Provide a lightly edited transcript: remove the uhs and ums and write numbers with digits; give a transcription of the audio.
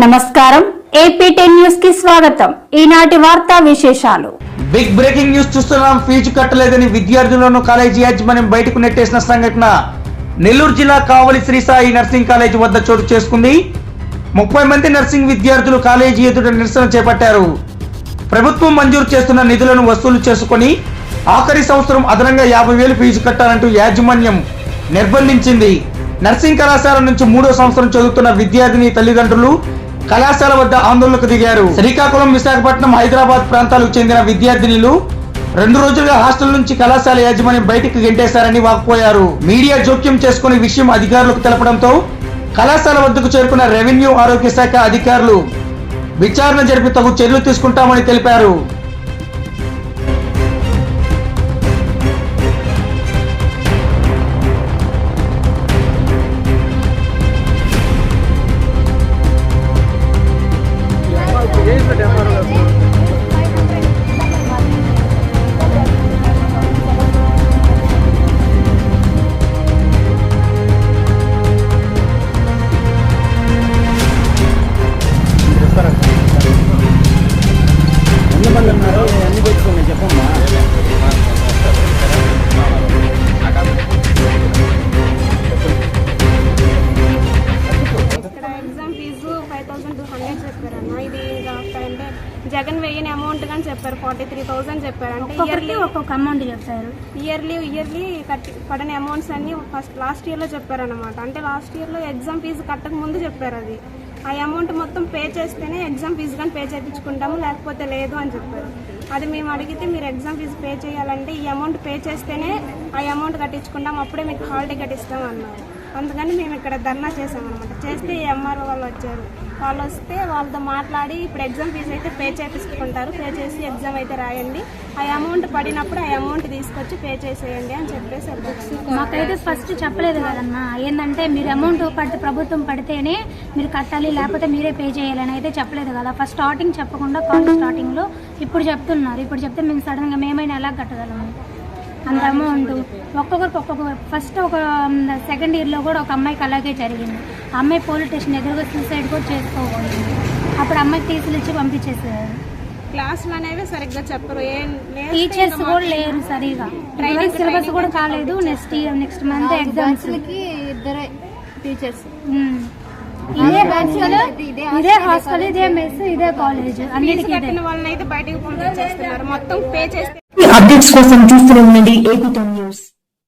నమస్కారం AP10 news కి స్వాగతం. ఈనాటి వార్తా విశేషాలు. బిగ్ బ్రేకింగ్ న్యూస్ చూస్తున్నాం. ఫీజు కట్టలేదని విద్యార్థులను కాలేజీ యాజమాన్యం బయటకు నెట్టేసిన సంఘటన నెల్లూరు జిల్లా కావలి శ్రీ సాయి నర్సింగ్ కాలేజీ వద్ద చోటు చేసుకుంది. 30 మంది నర్సింగ్ విద్యార్థులు కాలేజీ ఎదుట నిరసన చేపట్టారు. ప్రభుత్వం మంజూరు చేస్తున్న నిధులను వసూలు చేసుకుని ఆఖరి సంవత్సరం అదనంగా 50,000 ఫీజు కట్టాలంటూ యాజమాన్యం నిర్బంధించింది. నర్సింగ్ కళాశాల నుంచి 3వ సంవత్సరం చదువుతున్న విద్యార్థిని తల్లిదండ్రులు కళాశాల వద్ద ఆందోళనకు దిగారు. శ్రీకాకుళం, విశాఖపట్నం, హైదరాబాద్ ప్రాంతాలకు చెందిన విద్యార్థినులు 2 రోజులుగా హాస్టల్ నుంచి కళాశాల యాజమాన్యం బయటికి గెంటేశారని వాపోయారు. మీడియా జోక్యం చేసుకుని విషయం అధికారులకు తెలపడంతో కళాశాల వద్దకు చేరుకున్న రెవెన్యూ, ఆరోగ్య శాఖ అధికారులు విచారణ జరిపి తగు చర్యలు తీసుకుంటామని తెలిపారు. జగన్ వెయ్యని అమౌంట్ కానీ చెప్పారు. 43,000 చెప్పారు. అంటే ఇయర్లీ ఒక్కొక్క అమౌంట్ చెప్పారు. ఇయర్లీ పడని అమౌంట్స్ అన్ని లాస్ట్ ఇయర్లో చెప్పారనమాట. అంటే లాస్ట్ ఇయర్లో ఎగ్జామ్ ఫీజు కట్టక ముందు చెప్పారు. అది ఆ అమౌంట్ మొత్తం పే చేస్తేనే ఎగ్జామ్ ఫీజు కానీ పే చేయించుకుంటాము, లేకపోతే లేదు అని చెప్పారు. అది మేము అడిగితే మీరు ఎగ్జామ్ ఫీజు పే చేయాలంటే ఈ అమౌంట్ పే చేస్తేనే ఆ అమౌంట్ కట్టించుకుంటాం, అప్పుడే మీకు హాల్ టికెట్ ఇస్తాం అన్నారు. అందుకని మేము ఇక్కడ ధర్నా చేసామన్నమాట. చేస్తే ఎంఆర్ఓ వాళ్ళు వచ్చారు. వాళ్ళు వస్తే వాళ్ళతో మాట్లాడి ఇప్పుడు ఎగ్జామ్ ఫీజు అయితే పే చేయించుకుంటారు, పే చేసి ఎగ్జామ్ అయితే రాయండి, ఆ అమౌంట్ పడినప్పుడు ఆ అమౌంట్ తీసుకొచ్చి పే చేసేయండి అని చెప్పేసి మాకైతే ఫస్ట్ చెప్పలేదు కదన్నా. ఏంటంటే మీరు అమౌంట్ ప్రభుత్వం పడితేనే మీరు కట్టాలి, లేకపోతే మీరే పే చేయాలని అయితే చెప్పలేదు కదా. ఫస్ట్ స్టార్టింగ్ చెప్పకుండా కాలేజ్ స్టార్టింగ్లో ఇప్పుడు చెప్తున్నారు. ఇప్పుడు చెప్తే మేము సడన్గా మేమైనా ఎలా కట్టగలము అంత అమౌంట్? ఒక్కొక్కరికి ఒక్కొక్క. ఫస్ట్ ఒక సెకండ్ ఇయర్లో కూడా ఒక అమ్మాయికి అలాగే జరిగింది. ఆ అమ్మాయి పోలీస్ స్టేషన్ ఎదురుగా సూసైడ్ కూడా చేసుకోవాలి. అప్పుడు అమ్మాయికి టీసీలు ఇచ్చి పంపించేసారు. క్లాసులు అనేవి సరిగ్గా చెప్పరు, టీచర్స్ కూడా లేరు సరిగా, సిలబస్ కూడా కాలేదు. నెక్స్ట్ మంత్ ఎగ్జామ్స్ కి 2 టీచర్స్. ఇదే హాస్టల్, ఇదే మెస్, ఇదే కాలేజ్. అన్నిటికీ వాళ్ళని అయితే బయటకు పంపించేస్తున్నారు. మొత్తం పే చేస్తే అప్డేట్స్ కోసం చూస్తూనే ఉండండి AP10 న్యూస్.